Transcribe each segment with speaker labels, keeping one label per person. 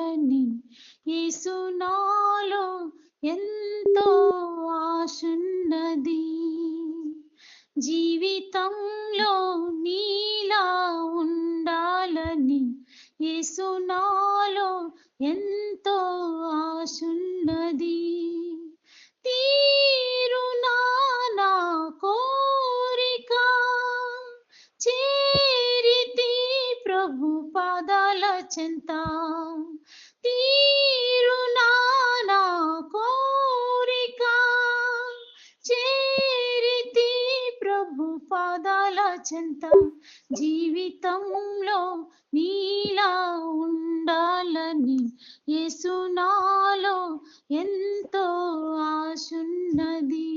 Speaker 1: ఉండాలని యేసు నాలో ఎంతో ఆశున్నది. జీవితంలో నీలా ఉండాలని యేసు నాలో ఎంతో ఆశున్నది. తీరునా నా కోరిక చేరితి ప్రభు పాదాల చెంత. తీరునా నా కోరిక చేరితి ప్రభు పాదాల చెంత. జీవితంలో నీలా ఉండాలని యేసు నాలో ఎంతో ఆశున్నది.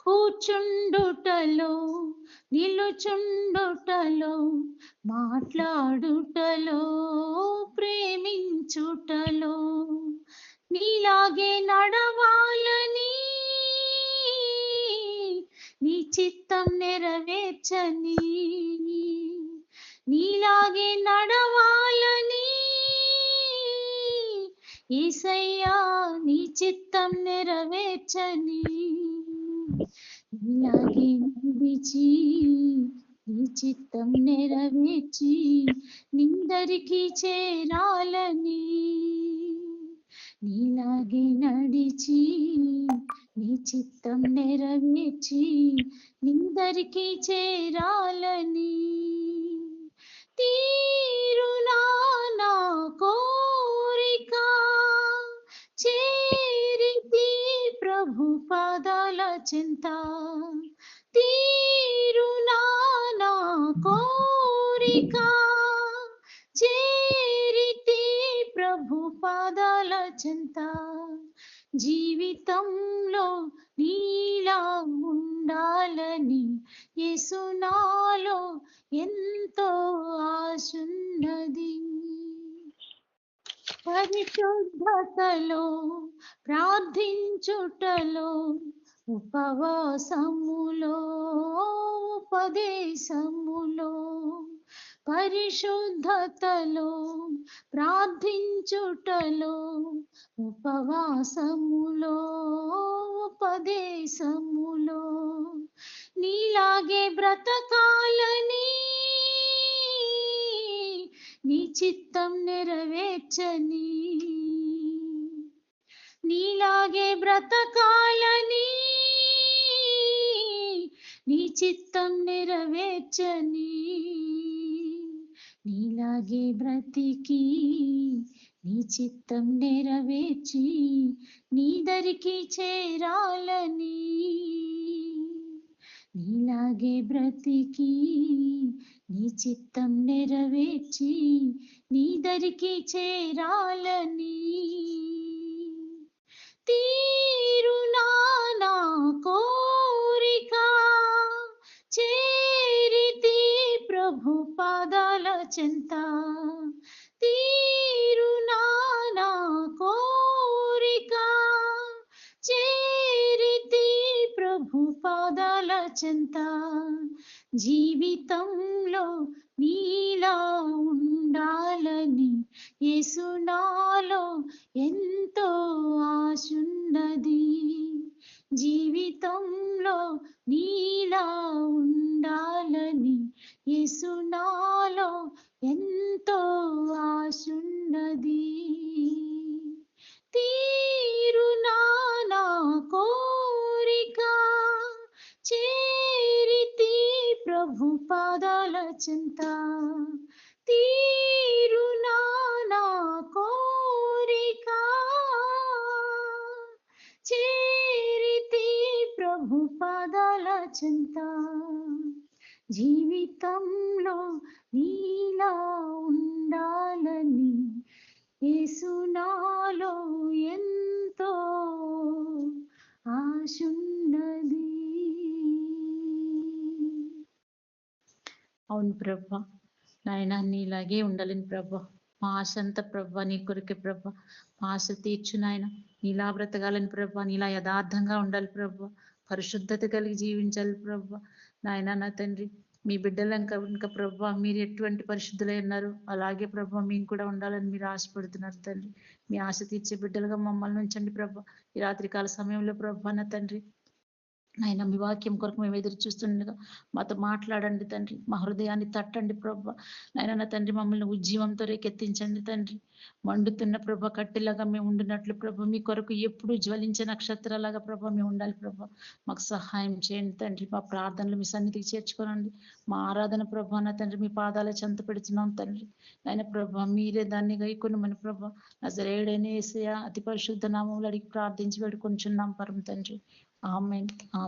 Speaker 1: కూర్చుండుటలో నిలుచుండుటలో మాట్లాడుటలో ప్రేమించుటలో నీలాగే నడవాలని నీ చిత్తం నెరవేర్చని. నీలాగే నడవాలని యేసయ్యా నీ చిత్తం నెరవేర్చని. నీలాగే నడిచి నీ చిత్తం నెరవేర్చి నిందరికి చేరాలని. నీలాగే నడిచి నీ చిత్తం నెరవేర్చి నిందరికి చేరాలని. తీరునా నా కోరిక చేరితి ప్రభు పాదాల చెంత. తీరునా నా కోరిక చేరితి ప్రభు పాదాల చెంత. జీవితంలో నీలా ఉండాలని యేసు నాలో ఎంతో ఆశున్నది. పరిశుద్ధతలో ప్రార్థించుటలో ఉపవాసములో ఉపదేశములో. పరిశుద్ధతలో ప్రార్థించుటలో ఉపవాసములో ఉపదేశములో నీలాగే బ్రతకాలని నీ చిత్తం నెరవేర్చని. నీలాగే బ్రతకాలని నీ చిత్తం నెరవేర్చని. నీలాగే బ్రతికి నీ చిత్తం నెరవేర్చి నీ దరికి చేరాలని. నీలాగే బ్రతికి నీ చిత్తం నెరవేర్చి నీ దరికి చేరాలని. తీరునా నా కోరిక చేరితి ప్రభు పాదాల చెంత. తీరునా నా కోరిక చేరితి ప్రభు పాదాల చెంత. జీవితంలో నీలా ఉండాలని యేసు నాలో ఎంతో ఆశున్నది. జీవితంలో నీలా ఉండాలని యేసు నాలో ఎంతో ఆశున్నది. తీరునా నా కోరిక చేరితి ప్రభు పాదాల చెంత. తీరునా నా కోరిక చేరితి ప్రభు పాదాల చెంత. జీవితంలో నీలా ఉండాలని యేసు నాలో ఎంతో ఆశున్నది. అవును ప్రభా, నాయన నీలాగే ఉండాలని ప్రభా. మా ఆశ అంతా ప్రభా నీ కొరికే ప్రభా. మా ఆశ తీర్చు నాయన. నీలా బ్రతకాలని ప్రభా, నీలా యథార్థంగా ఉండాలి ప్రభా. పరిశుద్ధత కలిగి జీవించాలి ప్రభా. నాయన నా తండ్రి, మీ బిడ్డలు ఇంకా ప్రభా మీరు ఎటువంటి పరిశుద్ధులై ఉన్నారు అలాగే ప్రభా మేము కూడా ఉండాలని మీరు ఆశపడుతున్నారు తండ్రి. మీ ఆశ తీర్చే బిడ్డలుగా మమ్మల్ని ఉంచండి ప్రభా. ఈ రాత్రికాల సమయంలో ప్రభా నా తండ్రి నాయన మీ వాక్యం కొరకు మేము ఎదురు చూస్తుండగా మాతో మాట్లాడండి తండ్రి. మా హృదయాన్ని తట్టండి ప్రభ. నాయన నా తండ్రి మమ్మల్ని ఉజ్జీవంతో రేకెత్తించండి తండ్రి. మండుతున్న ప్రభ కట్టెలాగా మేము ఉండినట్లు ప్రభ మీ కొరకు ఎప్పుడు జ్వలించే నక్షత్రాలాగా ప్రభ మేము ఉండాలి ప్రభ. మాకు సహాయం చేయండి తండ్రి. మా ప్రార్థనలు మీ సన్నిధికి చేర్చుకోనండి. మా ఆరాధన ప్రభ నా తండ్రి మీ పాదాల చెంత పెడుతున్నాం తండ్రి. నాయన ప్రభ మీరే దాన్ని గైకొనమని ప్రభ నజరేయుడైన యేసయ్య అతి పరిశుద్ధ నామములో అడిగి ప్రార్థించి వేడుకొంచున్నాం పరమ తండ్రి. ఆమేన్. ఆమేన్.